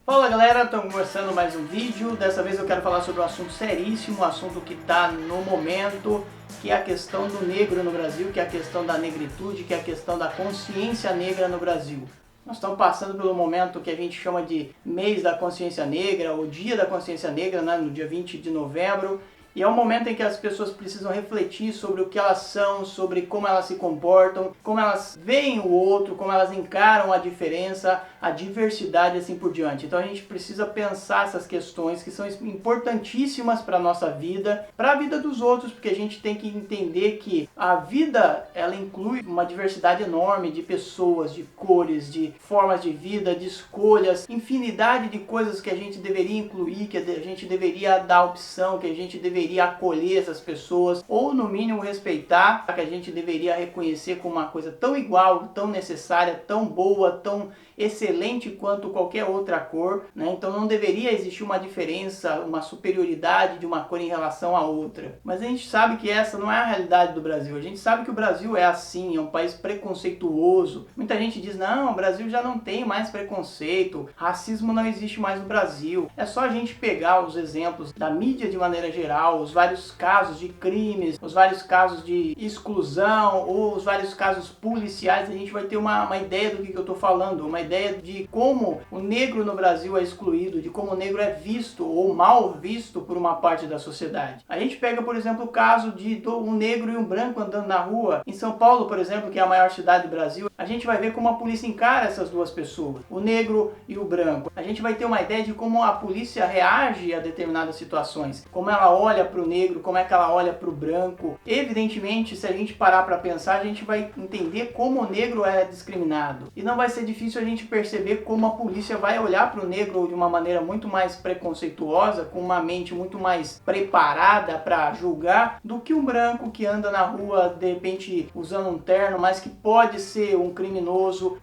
Fala galera, estamos começando mais um vídeo. Dessa vez eu quero falar sobre um assunto seríssimo, um assunto que está no momento, que é a questão do negro no Brasil, que é a questão da negritude, que é a questão da consciência negra no Brasil. Nós estamos passando pelo momento que a gente chama de mês da consciência negra, ou dia da consciência negra, né, no dia 20 de novembro. E é um momento em que as pessoas precisam refletir sobre o que elas são, sobre como elas se comportam, como elas veem o outro, como elas encaram a diferença, a diversidade e assim por diante. Então a gente precisa pensar essas questões que são importantíssimas para a nossa vida, para a vida dos outros, porque a gente tem que entender que a vida ela inclui uma diversidade enorme de pessoas, de cores, de formas de vida, de escolhas, infinidade de coisas que a gente deveria incluir, que a gente deveria dar opção, que a gente deveria acolher essas pessoas, ou no mínimo respeitar, que a gente deveria reconhecer como uma coisa tão igual, tão necessária, tão boa, tão excelente quanto qualquer outra cor, né? Então não deveria existir uma diferença, uma superioridade de uma cor em relação à outra. Mas a gente sabe que essa não é a realidade do Brasil. A gente sabe que o Brasil é assim, é um país preconceituoso. Muita gente diz, não, o Brasil já não tem mais preconceito, racismo não existe mais no Brasil. É só a gente pegar os exemplos da mídia de maneira geral, os vários casos de crimes, os vários casos de exclusão, ou os vários casos policiais, a gente vai ter uma ideia do que eu estou falando, uma ideia de como o negro no Brasil é excluído, de como o negro é visto ou mal visto por uma parte da sociedade. A gente pega, por exemplo, o caso de um negro e um branco andando na rua. Em São Paulo, por exemplo, que é a maior cidade do Brasil, a gente vai ver como a polícia encara essas duas pessoas, o negro e o branco. A gente vai ter uma ideia de como a polícia reage a determinadas situações, como ela olha para o negro, como é que ela olha para o branco. Evidentemente, se a gente parar para pensar, a gente vai entender como o negro é discriminado. E não vai ser difícil a gente perceber como a polícia vai olhar para o negro de uma maneira muito mais preconceituosa, com uma mente muito mais preparada para julgar, do que um branco que anda na rua, de repente usando um terno, mas que pode ser um criminoso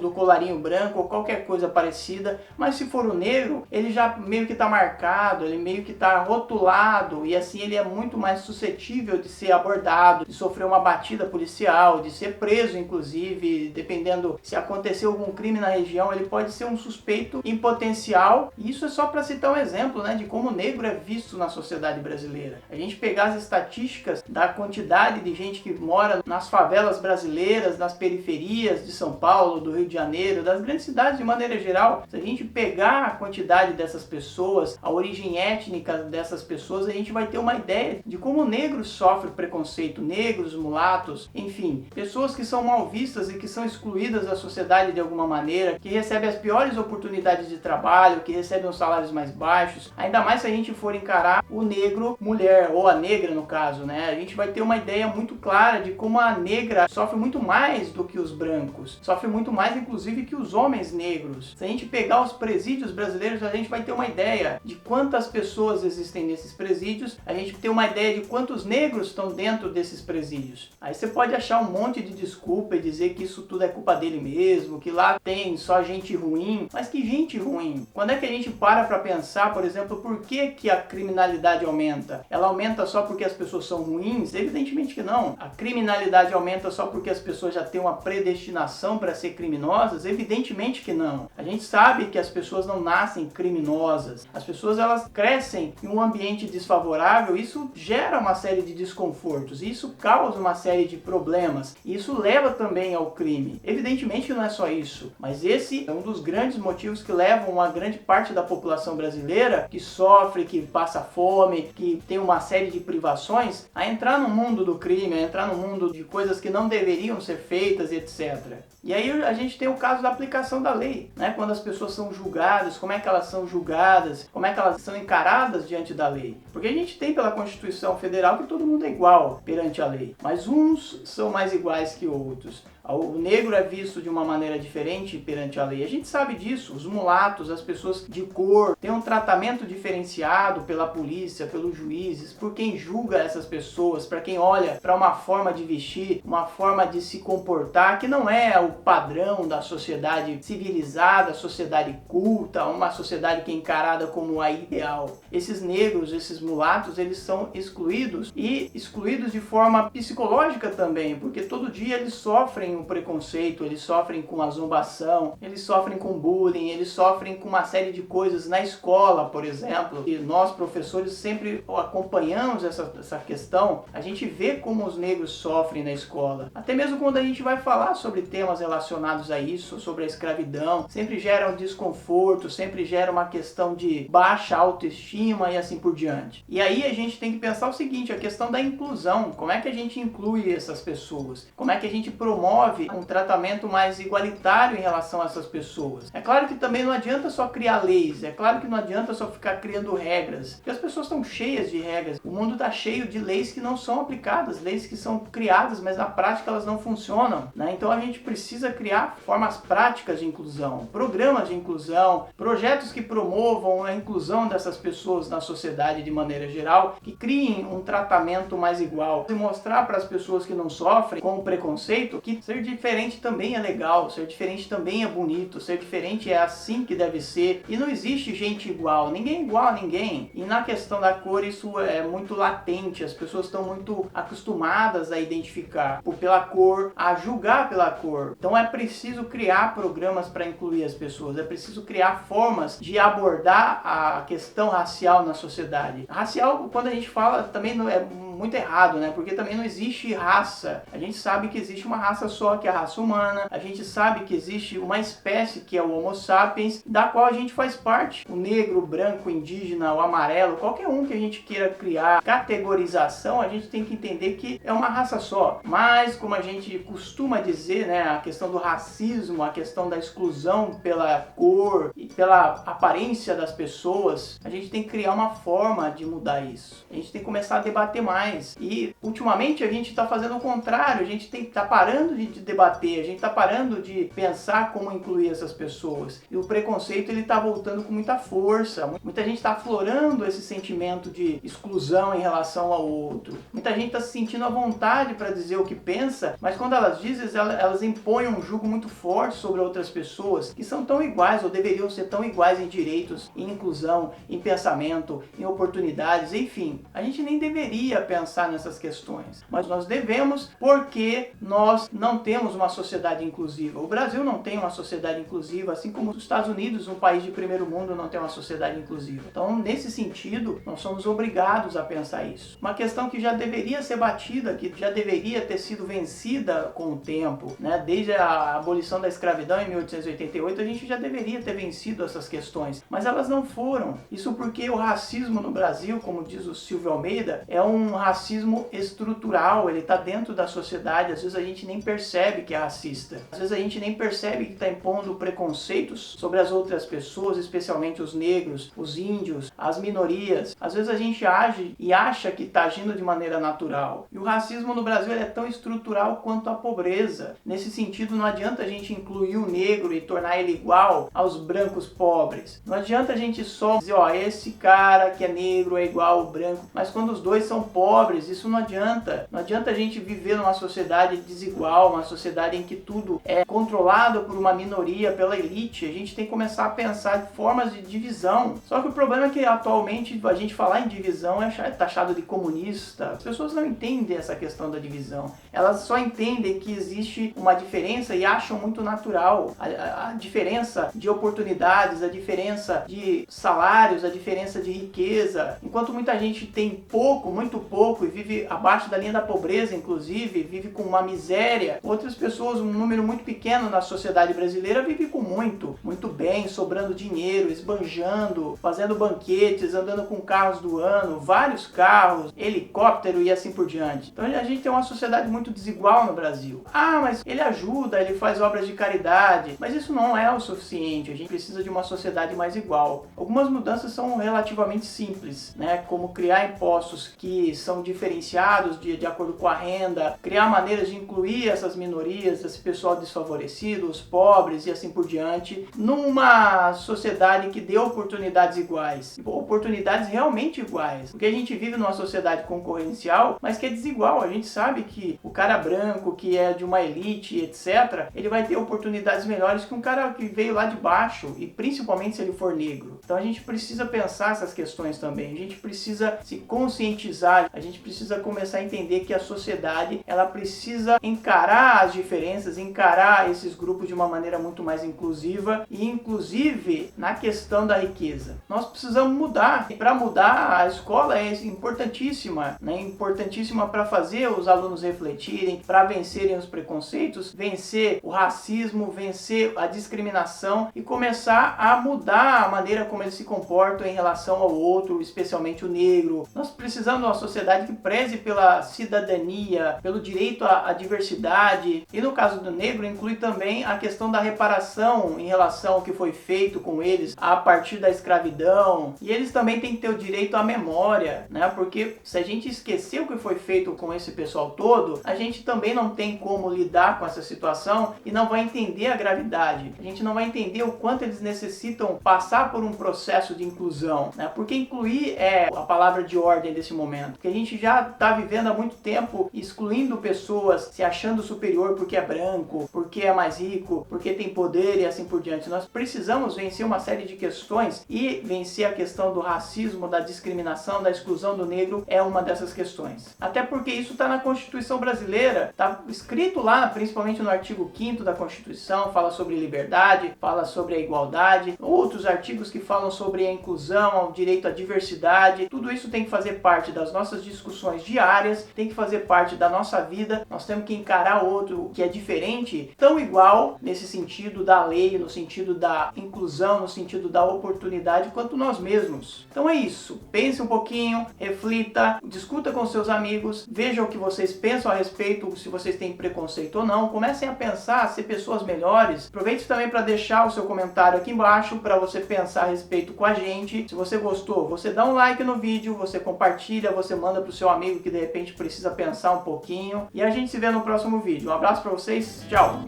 do colarinho branco ou qualquer coisa parecida. Mas se for o negro, ele já meio que está marcado, ele meio que está rotulado, e assim ele é muito mais suscetível de ser abordado, de sofrer uma batida policial, de ser preso, inclusive, dependendo se aconteceu algum crime na região, ele pode ser um suspeito em potencial. E isso é só para citar um exemplo, né, de como o negro é visto na sociedade brasileira. A gente pegar as estatísticas da quantidade de gente que mora nas favelas brasileiras, nas periferias de São Paulo, do Rio de Janeiro, das grandes cidades de maneira geral, se a gente pegar a quantidade dessas pessoas, a origem étnica dessas pessoas, a gente vai ter uma ideia de como o negro sofre preconceito, negros, mulatos, enfim, pessoas que são mal vistas e que são excluídas da sociedade de alguma maneira, que recebem as piores oportunidades de trabalho, que recebem os salários mais baixos. Ainda mais se a gente for encarar o negro mulher, ou a negra no caso, né? A gente vai ter uma ideia muito clara de como a negra sofre muito mais do que os brancos, sofre muito mais inclusive que os homens negros. Se a gente pegar os presídios brasileiros, a gente vai ter uma ideia de quantas pessoas existem nesses presídios, a gente tem uma ideia de quantos negros estão dentro desses presídios. Aí você pode achar um monte de desculpa e dizer que isso tudo é culpa dele mesmo, que lá tem só gente ruim. Mas que gente ruim? Quando é que a gente para pensar, por exemplo, por que a criminalidade aumenta? Ela aumenta só porque as pessoas são ruins? Evidentemente que não. A criminalidade aumenta só porque as pessoas já têm uma predestinação para ser criminosas? Evidentemente que não. A gente sabe que as pessoas não nascem criminosas. As pessoas elas crescem em um ambiente desfavorável, isso gera uma série de desconfortos, isso causa uma série de problemas, e isso leva também ao crime. Evidentemente que não é só isso, mas esse é um dos grandes motivos que levam uma grande parte da população brasileira que sofre, que passa fome, que tem uma série de privações, a entrar no mundo do crime, a entrar no mundo de coisas que não deveriam ser feitas, etc. E aí a gente tem o caso da aplicação da lei, né? Quando as pessoas são julgadas, como é que elas são julgadas, como é que elas são encaradas diante da lei. Porque a gente tem pela Constituição Federal que todo mundo é igual perante a lei, mas uns são mais iguais que outros. O negro é visto de uma maneira diferente perante a lei. A gente sabe disso. Os mulatos, as pessoas de cor, têm um tratamento diferenciado pela polícia, pelos juízes, por quem julga essas pessoas, para quem olha para uma forma de vestir, uma forma de se comportar, que não é o padrão da sociedade civilizada, sociedade culta, uma sociedade que é encarada como a ideal. Esses negros, esses mulatos, eles são excluídos, e excluídos de forma psicológica também, porque todo dia eles sofrem sofrem o preconceito, eles sofrem com a zombação, eles sofrem com bullying, eles sofrem com uma série de coisas na escola, por exemplo. E nós, professores, sempre acompanhamos essa questão. A gente vê como os negros sofrem na escola. Até mesmo quando a gente vai falar sobre temas relacionados a isso, sobre a escravidão, sempre gera um desconforto, sempre gera uma questão de baixa autoestima e assim por diante. E aí a gente tem que pensar o seguinte, a questão da inclusão. Como é que a gente inclui essas pessoas? Como é que a gente promove um tratamento mais igualitário em relação a essas pessoas? É claro que também não adianta só criar leis, é claro que não adianta só ficar criando regras, porque as pessoas estão cheias de regras. O mundo está cheio de leis que não são aplicadas, leis que são criadas, mas na prática elas não funcionam, né? Então a gente precisa criar formas práticas de inclusão, programas de inclusão, projetos que promovam a inclusão dessas pessoas na sociedade de maneira geral, que criem um tratamento mais igual e mostrar para as pessoas que não sofrem com o preconceito que ser diferente também é legal, ser diferente também é bonito, ser diferente é assim que deve ser, e não existe gente igual, ninguém é igual a ninguém. E na questão da cor isso é muito latente, as pessoas estão muito acostumadas a identificar pela cor, a julgar pela cor. Então é preciso criar programas para incluir as pessoas, é preciso criar formas de abordar a questão racial na sociedade. Racial, quando a gente fala, também não é muito errado, né? Porque também não existe raça. A gente sabe que existe uma raça só, que é a raça humana. A gente sabe que existe uma espécie, que é o Homo sapiens, da qual a gente faz parte. O negro, o branco, o indígena, o amarelo, qualquer um que a gente queira criar categorização, a gente tem que entender que é uma raça só. Mas, como a gente costuma dizer, né? A questão do racismo, a questão da exclusão pela cor e pela aparência das pessoas, a gente tem que criar uma forma de mudar isso. A gente tem que começar a debater mais. E ultimamente a gente está fazendo o contrário, a gente está parando de debater, a gente está parando de pensar como incluir essas pessoas. E o preconceito ele está voltando com muita força. Muita gente está aflorando esse sentimento de exclusão em relação ao outro. Muita gente está se sentindo à vontade para dizer o que pensa, mas quando elas dizem, elas impõem um jugo muito forte sobre outras pessoas que são tão iguais ou deveriam ser tão iguais em direitos, em inclusão, em pensamento, em oportunidades, enfim. A gente nem deveria pensar nessas questões, mas nós devemos, porque nós não temos uma sociedade inclusiva. O Brasil não tem uma sociedade inclusiva, assim como os Estados Unidos, um país de primeiro mundo, não tem uma sociedade inclusiva. Então, nesse sentido, nós somos obrigados a pensar isso. Uma questão que já deveria ser batida, que já deveria ter sido vencida com o tempo, né? Desde a abolição da escravidão em 1888, a gente já deveria ter vencido essas questões, mas elas não foram. Isso porque o racismo no Brasil, como diz o Silvio Almeida, é um racismo estrutural, ele está dentro da sociedade, às vezes a gente nem percebe que é racista, às vezes a gente nem percebe que está impondo preconceitos sobre as outras pessoas, especialmente os negros, os índios, as minorias. Às vezes a gente age e acha que está agindo de maneira natural. E o racismo no Brasil é tão estrutural quanto a pobreza. Nesse sentido, não adianta a gente incluir o negro e tornar ele igual aos brancos pobres. Não adianta a gente só dizer, ó, esse cara que é negro é igual ao branco, mas quando os dois são pobres, isso não adianta. Não adianta a gente viver numa sociedade desigual, uma sociedade em que tudo é controlado por uma minoria, pela elite. A gente tem que começar a pensar em formas de divisão. Só que o problema é que atualmente a gente falar em divisão é taxado de comunista. As pessoas não entendem essa questão da divisão. Elas só entendem que existe uma diferença e acham muito natural a diferença de oportunidades, a diferença de salários, a diferença de riqueza. Enquanto muita gente tem pouco, muito pouco, e vive abaixo da linha da pobreza, inclusive, vive com uma miséria, outras pessoas, um número muito pequeno na sociedade brasileira, vive com muito bem, sobrando dinheiro, esbanjando, fazendo banquetes, andando com carros do ano, vários carros, helicóptero e assim por diante. Então a gente tem uma sociedade muito desigual no Brasil. Ah, mas ele ajuda, ele faz obras de caridade, mas isso não é o suficiente. A gente precisa de uma sociedade mais igual. Algumas mudanças são relativamente simples, né? Como criar impostos que são diferenciados de acordo com a renda, criar maneiras de incluir essas minorias, esse pessoal desfavorecido, os pobres e assim por diante, numa sociedade que dê oportunidades iguais, oportunidades realmente iguais, porque a gente vive numa sociedade concorrencial, mas que é desigual. A gente sabe que o cara branco, que é de uma elite, etc., ele vai ter oportunidades melhores que um cara que veio lá de baixo, e principalmente se ele for negro. Então a gente precisa pensar essas questões também, a gente precisa se conscientizar, a gente precisa começar a entender que a sociedade ela precisa encarar as diferenças, encarar esses grupos de uma maneira muito mais inclusiva e inclusive na questão da riqueza. Nós precisamos mudar, e para mudar a escola é importantíssima, né? Importantíssima para fazer os alunos refletirem, para vencerem os preconceitos, vencer o racismo, vencer a discriminação e começar a mudar a maneira como eles se comportam em relação ao outro, especialmente o negro. Nós precisamos de uma sociedade que preze pela cidadania, pelo direito à diversidade, e no caso do negro inclui também a questão da reparação em relação ao que foi feito com eles a partir da escravidão, e eles também têm que ter o direito à memória, né? Porque se a gente esquecer o que foi feito com esse pessoal todo, a gente também não tem como lidar com essa situação e não vai entender a gravidade, a gente não vai entender o quanto eles necessitam passar por um processo de inclusão, né? Porque incluir é a palavra de ordem desse momento, porque a gente já está vivendo há muito tempo excluindo pessoas, se achando superior porque é branco, porque é mais rico, porque tem poder e assim por diante. Nós precisamos vencer uma série de questões, e vencer a questão do racismo, da discriminação, da exclusão do negro é uma dessas questões. Até porque isso está na Constituição brasileira, está escrito lá, principalmente no artigo 5º da Constituição, fala sobre liberdade, fala sobre a igualdade, outros artigos que falam sobre a inclusão, o direito à diversidade. Tudo isso tem que fazer parte das nossas discussões diárias, tem que fazer parte da nossa vida. Nós temos que encarar o outro que é diferente, tão igual nesse sentido da lei, no sentido da inclusão, no sentido da oportunidade, quanto nós mesmos. Então é isso, pense um pouquinho, reflita, discuta com seus amigos, veja o que vocês pensam a respeito, se vocês têm preconceito ou não, comecem a pensar, a ser pessoas melhores. Aproveite também para deixar o seu comentário aqui embaixo, para você pensar a respeito com a gente. Se você gostou, você dá um like no vídeo, você compartilha, você manda para o seu amigo que de repente precisa pensar um pouquinho, e a gente se vê no próximo vídeo. Um abraço para vocês, tchau!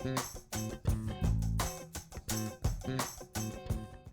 Mm-hmm.